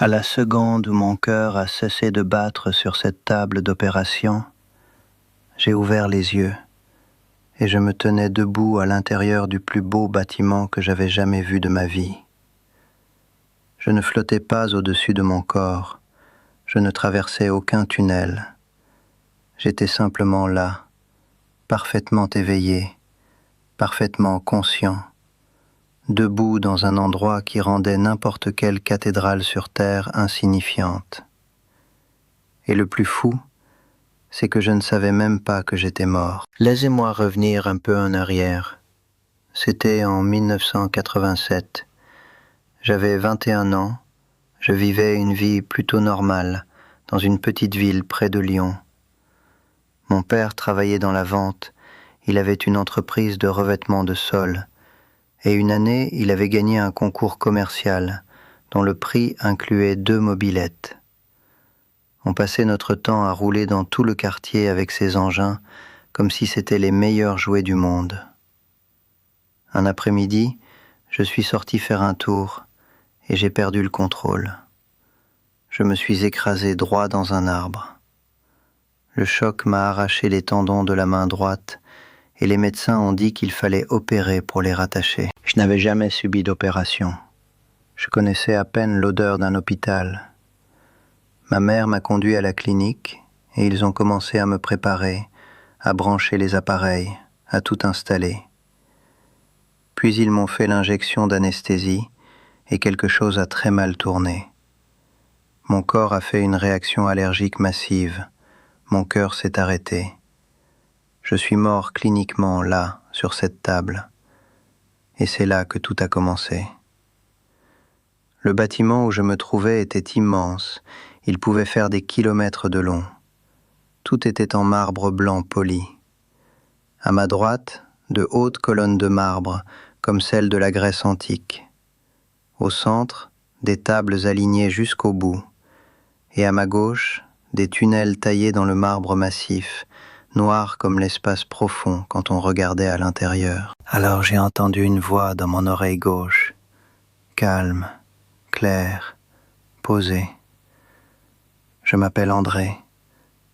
À la seconde où mon cœur a cessé de battre sur cette table d'opération, j'ai ouvert les yeux et je me tenais debout à l'intérieur du plus beau bâtiment que j'avais jamais vu de ma vie. Je ne flottais pas au-dessus de mon corps, je ne traversais aucun tunnel. J'étais simplement là, parfaitement éveillé, parfaitement conscient, debout dans un endroit qui rendait n'importe quelle cathédrale sur terre insignifiante. Et le plus fou, c'est que je ne savais même pas que j'étais mort. Laissez-moi revenir un peu en arrière. C'était en 1987. J'avais 21 ans, je vivais une vie plutôt normale dans une petite ville près de Lyon. Mon père travaillait dans la vente, il avait une entreprise de revêtement de sol, et une année il avait gagné un concours commercial dont le prix incluait 2 mobylettes. On passait notre temps à rouler dans tout le quartier avec ces engins comme si c'étaient les meilleurs jouets du monde. Un après-midi, je suis sorti faire un tour et j'ai perdu le contrôle. Je me suis écrasé droit dans un arbre. Le choc m'a arraché les tendons de la main droite et les médecins ont dit qu'il fallait opérer pour les rattacher. Je n'avais jamais subi d'opération. Je connaissais à peine l'odeur d'un hôpital. Ma mère m'a conduit à la clinique et ils ont commencé à me préparer, à brancher les appareils, à tout installer. Puis ils m'ont fait l'injection d'anesthésie et quelque chose a très mal tourné. Mon corps a fait une réaction allergique massive. Mon cœur s'est arrêté. Je suis mort cliniquement là, sur cette table. Et c'est là que tout a commencé. Le bâtiment où je me trouvais était immense. Il pouvait faire des kilomètres de long. Tout était en marbre blanc poli. À ma droite, de hautes colonnes de marbre, comme celles de la Grèce antique. Au centre, des tables alignées jusqu'au bout. Et à ma gauche, des tunnels taillés dans le marbre massif, noirs comme l'espace profond quand on regardait à l'intérieur. Alors j'ai entendu une voix dans mon oreille gauche, calme, claire, posée. Je m'appelle André,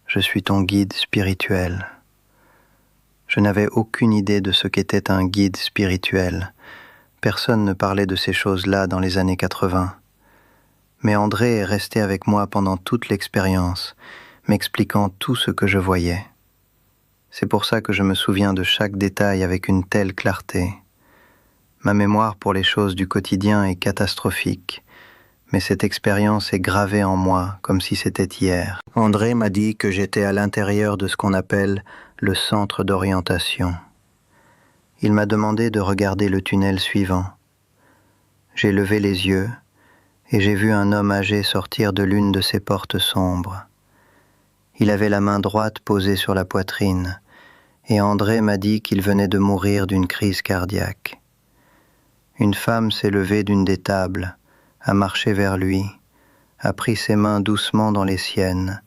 je suis ton guide spirituel. Je n'avais aucune idée de ce qu'était un guide spirituel. Personne ne parlait de ces choses-là dans les années 80. Mais André est resté avec moi pendant toute l'expérience, m'expliquant tout ce que je voyais. C'est pour ça que je me souviens de chaque détail avec une telle clarté. Ma mémoire pour les choses du quotidien est catastrophique, mais cette expérience est gravée en moi comme si c'était hier. André m'a dit que j'étais à l'intérieur de ce qu'on appelle le centre d'orientation. Il m'a demandé de regarder le tunnel suivant. J'ai levé les yeux et j'ai vu un homme âgé sortir de l'une de ces portes sombres. Il avait la main droite posée sur la poitrine, et André m'a dit qu'il venait de mourir d'une crise cardiaque. Une femme s'est levée d'une des tables, a marché vers lui, a pris ses mains doucement dans les siennes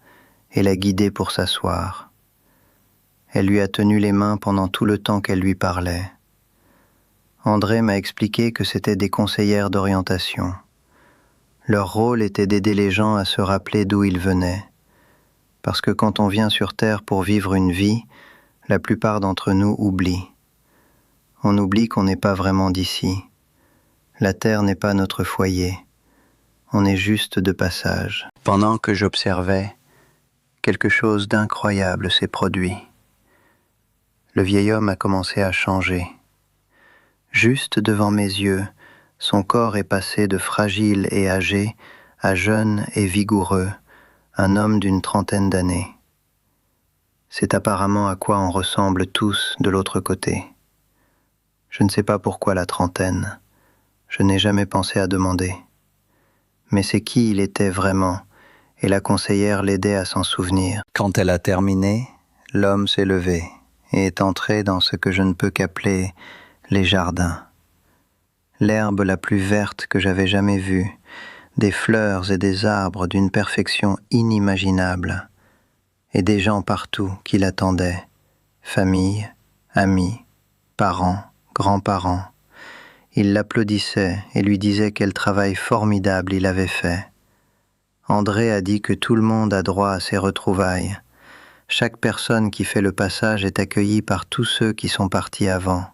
et l'a guidé pour s'asseoir. Elle lui a tenu les mains pendant tout le temps qu'elle lui parlait. André m'a expliqué que c'étaient des conseillères d'orientation. Leur rôle était d'aider les gens à se rappeler d'où ils venaient. Parce que quand on vient sur Terre pour vivre une vie, la plupart d'entre nous oublient. On oublie qu'on n'est pas vraiment d'ici. La Terre n'est pas notre foyer. On est juste de passage. Pendant que j'observais, quelque chose d'incroyable s'est produit. Le vieil homme a commencé à changer. Juste devant mes yeux, son corps est passé de fragile et âgé à jeune et vigoureux, un homme d'une 30aine d'années. C'est apparemment à quoi on ressemble tous de l'autre côté. Je ne sais pas pourquoi la 30aine. Je n'ai jamais pensé à demander. Mais c'est qui il était vraiment, et la conseillère l'aidait à s'en souvenir. Quand elle a terminé, l'homme s'est levé et est entré dans ce que je ne peux qu'appeler les jardins. L'herbe la plus verte que j'avais jamais vue, des fleurs et des arbres d'une perfection inimaginable, et des gens partout qui l'attendaient, famille, amis, parents, grands-parents. Ils l'applaudissaient et lui disaient quel travail formidable il avait fait. André a dit que tout le monde a droit à ces retrouvailles. Chaque personne qui fait le passage est accueillie par tous ceux qui sont partis avant.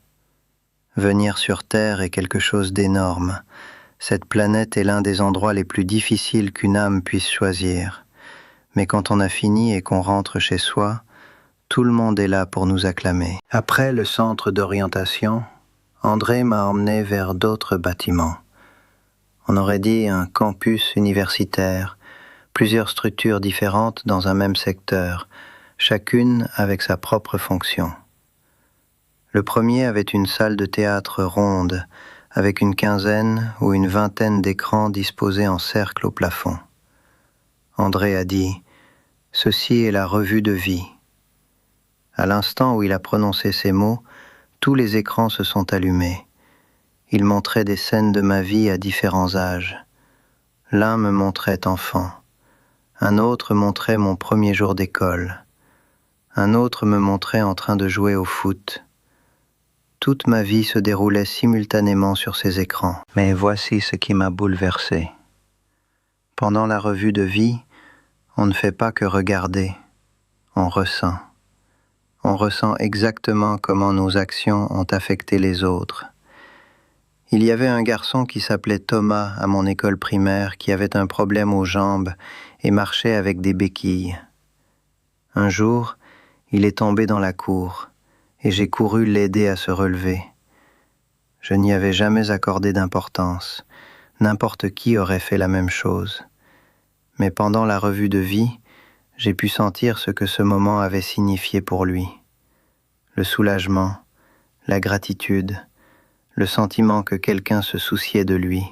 Venir sur Terre est quelque chose d'énorme. Cette planète est l'un des endroits les plus difficiles qu'une âme puisse choisir. Mais quand on a fini et qu'on rentre chez soi, tout le monde est là pour nous acclamer. Après le centre d'orientation, André m'a emmené vers d'autres bâtiments. On aurait dit un campus universitaire, plusieurs structures différentes dans un même secteur, chacune avec sa propre fonction. Le premier avait une salle de théâtre ronde, avec une quinzaine ou une vingtaine d'écrans disposés en cercle au plafond. André a dit « Ceci est la revue de vie ». À l'instant où il a prononcé ces mots, tous les écrans se sont allumés. Il montrait des scènes de ma vie à différents âges. L'un me montrait enfant, un autre montrait mon premier jour d'école, un autre me montrait en train de jouer au foot. Toute ma vie se déroulait simultanément sur ces écrans. Mais voici ce qui m'a bouleversé. Pendant la revue de vie, on ne fait pas que regarder, on ressent. On ressent exactement comment nos actions ont affecté les autres. Il y avait un garçon qui s'appelait Thomas à mon école primaire qui avait un problème aux jambes et marchait avec des béquilles. Un jour, il est tombé dans la cour et j'ai couru l'aider à se relever. Je n'y avais jamais accordé d'importance. N'importe qui aurait fait la même chose. Mais pendant la revue de vie, j'ai pu sentir ce que ce moment avait signifié pour lui. Le soulagement, la gratitude, le sentiment que quelqu'un se souciait de lui.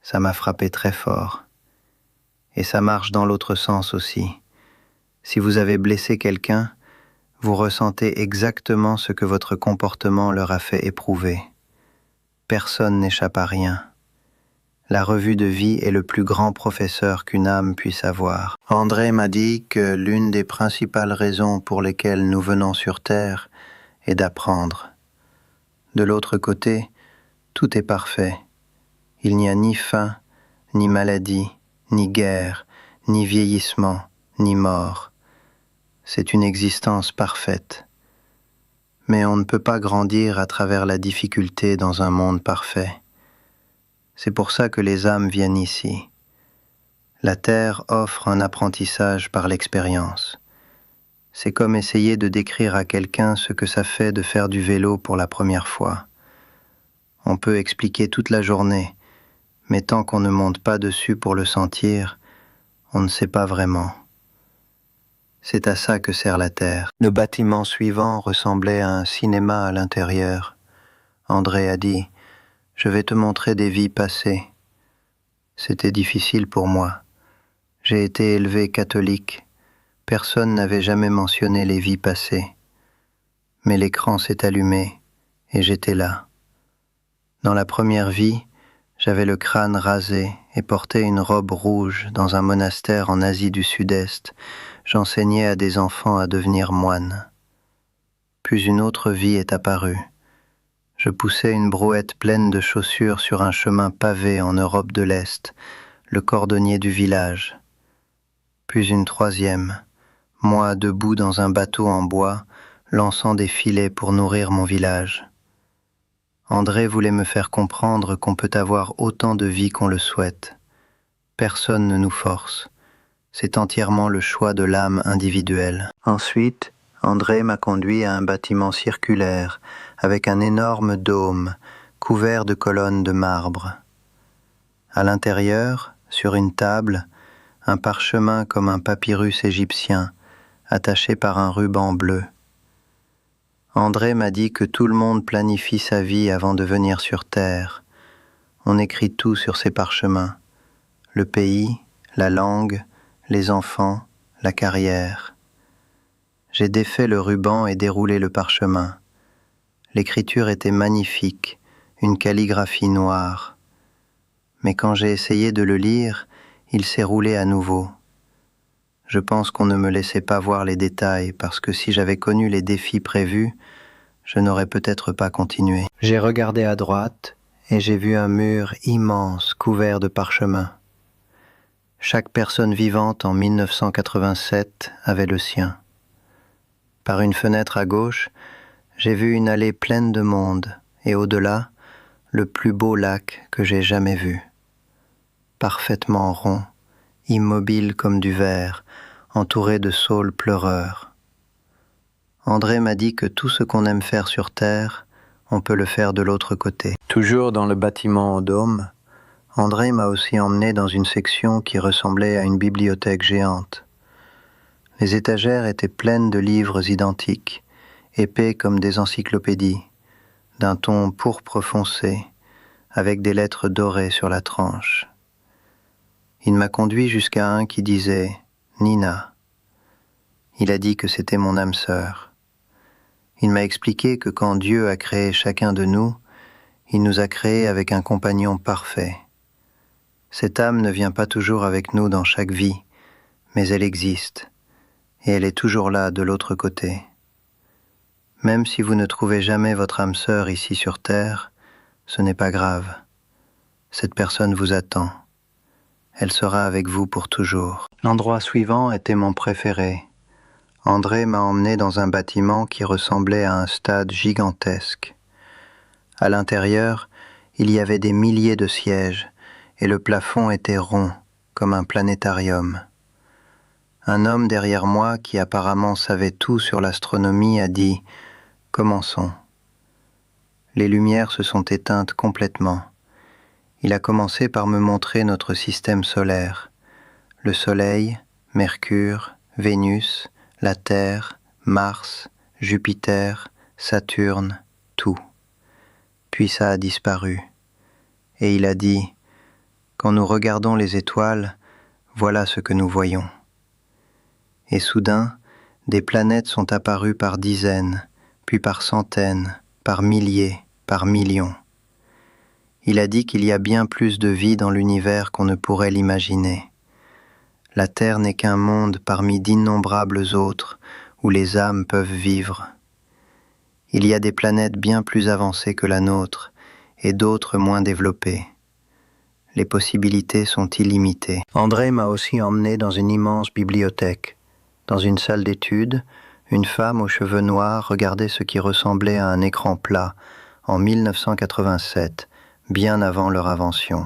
Ça m'a frappé très fort. Et ça marche dans l'autre sens aussi. Si vous avez blessé quelqu'un, vous ressentez exactement ce que votre comportement leur a fait éprouver. Personne n'échappe à rien. La revue de vie est le plus grand professeur qu'une âme puisse avoir. André m'a dit que l'une des principales raisons pour lesquelles nous venons sur Terre est d'apprendre. De l'autre côté, tout est parfait. Il n'y a ni faim, ni maladie, ni guerre, ni vieillissement, ni mort. C'est une existence parfaite. Mais on ne peut pas grandir à travers la difficulté dans un monde parfait. C'est pour ça que les âmes viennent ici. La Terre offre un apprentissage par l'expérience. C'est comme essayer de décrire à quelqu'un ce que ça fait de faire du vélo pour la première fois. On peut expliquer toute la journée, mais tant qu'on ne monte pas dessus pour le sentir, on ne sait pas vraiment. C'est à ça que sert la Terre. Le bâtiment suivant ressemblait à un cinéma à l'intérieur. André a dit « Je vais te montrer des vies passées ». C'était difficile pour moi. J'ai été élevé catholique. Personne n'avait jamais mentionné les vies passées. Mais l'écran s'est allumé et j'étais là. Dans la première vie, j'avais le crâne rasé et portais une robe rouge dans un monastère en Asie du Sud-Est. J'enseignais à des enfants à devenir moines. Puis une autre vie est apparue. Je poussais une brouette pleine de chaussures sur un chemin pavé en Europe de l'Est, le cordonnier du village. Puis une troisième, moi debout dans un bateau en bois, lançant des filets pour nourrir mon village. André voulait me faire comprendre qu'on peut avoir autant de vies qu'on le souhaite. Personne ne nous force. C'est entièrement le choix de l'âme individuelle. Ensuite, André m'a conduit à un bâtiment circulaire, avec un énorme dôme, couvert de colonnes de marbre. À l'intérieur, sur une table, un parchemin comme un papyrus égyptien, attaché par un ruban bleu. André m'a dit que tout le monde planifie sa vie avant de venir sur Terre. On écrit tout sur ces parchemins. Le pays, la langue, les enfants, la carrière. J'ai défait le ruban et déroulé le parchemin. L'écriture était magnifique, une calligraphie noire. Mais quand j'ai essayé de le lire, il s'est roulé à nouveau. Je pense qu'on ne me laissait pas voir les détails parce que si j'avais connu les défis prévus, je n'aurais peut-être pas continué. J'ai regardé à droite et j'ai vu un mur immense couvert de parchemins. Chaque personne vivante en 1987 avait le sien. Par une fenêtre à gauche, j'ai vu une allée pleine de monde et au-delà, le plus beau lac que j'ai jamais vu. Parfaitement rond, immobile comme du verre, entouré de saules pleureurs. André m'a dit que tout ce qu'on aime faire sur Terre, on peut le faire de l'autre côté. Toujours dans le bâtiment au dôme, André m'a aussi emmené dans une section qui ressemblait à une bibliothèque géante. Les étagères étaient pleines de livres identiques, épais comme des encyclopédies, d'un ton pourpre foncé, avec des lettres dorées sur la tranche. Il m'a conduit jusqu'à un qui disait « Nina ». Il a dit que c'était mon âme sœur. Il m'a expliqué que quand Dieu a créé chacun de nous, il nous a créés avec un compagnon parfait. Cette âme ne vient pas toujours avec nous dans chaque vie, mais elle existe, et elle est toujours là de l'autre côté. Même si vous ne trouvez jamais votre âme sœur ici sur Terre, ce n'est pas grave. Cette personne vous attend. Elle sera avec vous pour toujours. L'endroit suivant était mon préféré. André m'a emmené dans un bâtiment qui ressemblait à un stade gigantesque. À l'intérieur, il y avait des milliers de sièges, et le plafond était rond, comme un planétarium. Un homme derrière moi, qui apparemment savait tout sur l'astronomie, a dit « Commençons ». Les lumières se sont éteintes complètement. Il a commencé par me montrer notre système solaire. Le Soleil, Mercure, Vénus, la Terre, Mars, Jupiter, Saturne, tout. Puis ça a disparu. Et il a dit « Quand nous regardons les étoiles, voilà ce que nous voyons. » Et soudain, des planètes sont apparues par dizaines, puis par centaines, par milliers, par millions. Il a dit qu'il y a bien plus de vie dans l'univers qu'on ne pourrait l'imaginer. La Terre n'est qu'un monde parmi d'innombrables autres où les âmes peuvent vivre. Il y a des planètes bien plus avancées que la nôtre et d'autres moins développées. Les possibilités sont illimitées. André m'a aussi emmené dans une immense bibliothèque. Dans une salle d'études, une femme aux cheveux noirs regardait ce qui ressemblait à un écran plat en 1987, bien avant leur invention.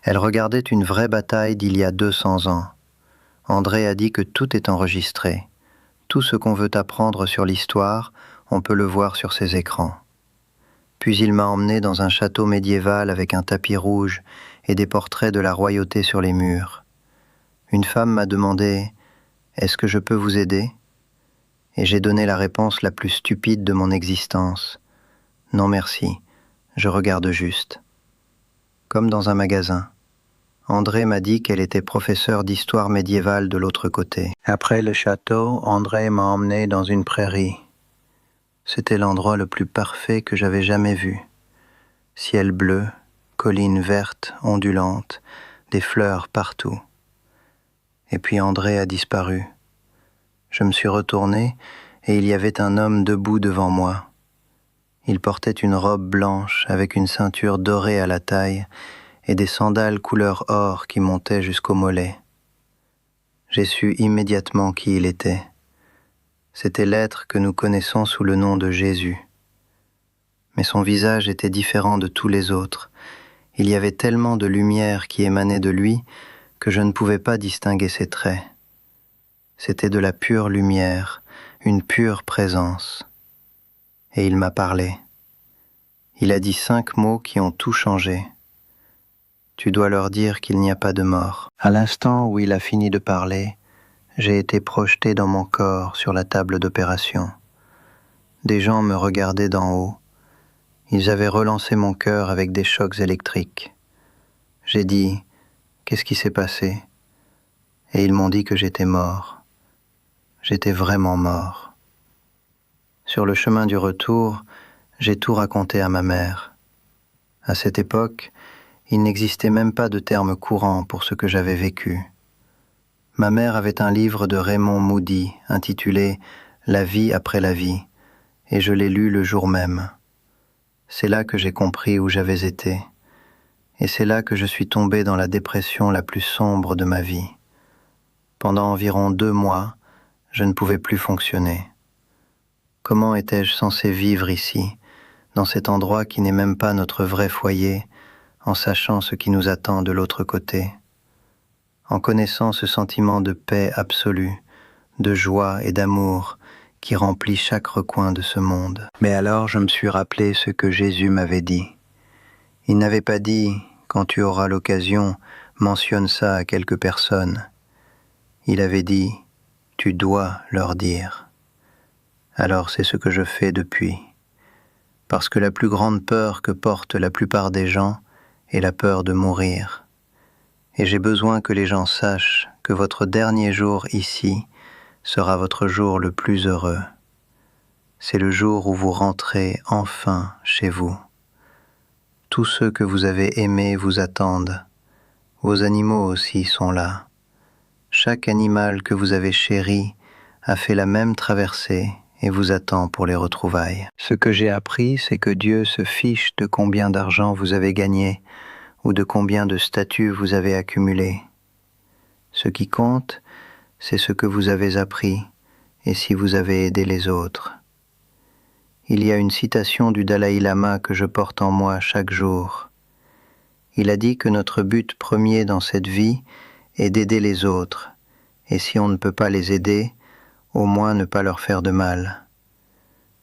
Elle regardait une vraie bataille d'il y a 200 ans. André a dit que tout est enregistré. Tout ce qu'on veut apprendre sur l'histoire, on peut le voir sur ces écrans. Puis il m'a emmené dans un château médiéval avec un tapis rouge et des portraits de la royauté sur les murs. Une femme m'a demandé « Est-ce que je peux vous aider ?» Et j'ai donné la réponse la plus stupide de mon existence. « Non merci, je regarde juste. » Comme dans un magasin. André m'a dit qu'elle était professeure d'histoire médiévale de l'autre côté. Après le château, André m'a emmené dans une prairie. C'était l'endroit le plus parfait que j'avais jamais vu. Ciel bleu, collines vertes, ondulantes, des fleurs partout. Et puis André a disparu. Je me suis retourné et il y avait un homme debout devant moi. Il portait une robe blanche avec une ceinture dorée à la taille et des sandales couleur or qui montaient jusqu'aux mollets. J'ai su immédiatement qui il était. C'était l'être que nous connaissons sous le nom de Jésus. Mais son visage était différent de tous les autres. Il y avait tellement de lumière qui émanait de lui que je ne pouvais pas distinguer ses traits. C'était de la pure lumière, une pure présence. Et il m'a parlé. Il a dit 5 mots qui ont tout changé. Tu dois leur dire qu'il n'y a pas de mort. À l'instant où il a fini de parler, j'ai été projeté dans mon corps sur la table d'opération. Des gens me regardaient d'en haut. Ils avaient relancé mon cœur avec des chocs électriques. J'ai dit « Qu'est-ce qui s'est passé ?» Et ils m'ont dit que j'étais mort. J'étais vraiment mort. Sur le chemin du retour, j'ai tout raconté à ma mère. À cette époque, il n'existait même pas de terme courant pour ce que j'avais vécu. Ma mère avait un livre de Raymond Moody intitulé « La vie après la vie » et je l'ai lu le jour même. C'est là que j'ai compris où j'avais été. Et c'est là que je suis tombé dans la dépression la plus sombre de ma vie. Pendant environ 2 mois, je ne pouvais plus fonctionner. Comment étais-je censé vivre ici, dans cet endroit qui n'est même pas notre vrai foyer, en sachant ce qui nous attend de l'autre côté, en connaissant ce sentiment de paix absolue, de joie et d'amour qui remplit chaque recoin de ce monde. Mais alors je me suis rappelé ce que Jésus m'avait dit. Il n'avait pas dit « quand tu auras l'occasion, mentionne ça à quelques personnes ». Il avait dit « tu dois leur dire ». Alors c'est ce que je fais depuis. Parce que la plus grande peur que portent la plupart des gens est la peur de mourir. Et j'ai besoin que les gens sachent que votre dernier jour ici sera votre jour le plus heureux. C'est le jour où vous rentrez enfin chez vous. Tous ceux que vous avez aimés vous attendent. Vos animaux aussi sont là. Chaque animal que vous avez chéri a fait la même traversée et vous attend pour les retrouvailles. Ce que j'ai appris, c'est que Dieu se fiche de combien d'argent vous avez gagné ou de combien de statuts vous avez accumulé. Ce qui compte, c'est ce que vous avez appris et si vous avez aidé les autres. Il y a une citation du Dalai Lama que je porte en moi chaque jour. Il a dit que notre but premier dans cette vie est d'aider les autres, et si on ne peut pas les aider, au moins ne pas leur faire de mal.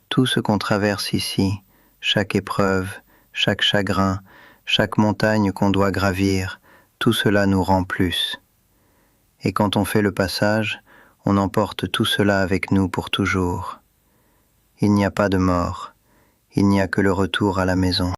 Tout ce qu'on traverse ici, chaque épreuve, chaque chagrin, chaque montagne qu'on doit gravir, tout cela nous rend plus. Et quand on fait le passage, on emporte tout cela avec nous pour toujours. Il n'y a pas de mort, il n'y a que le retour à la maison.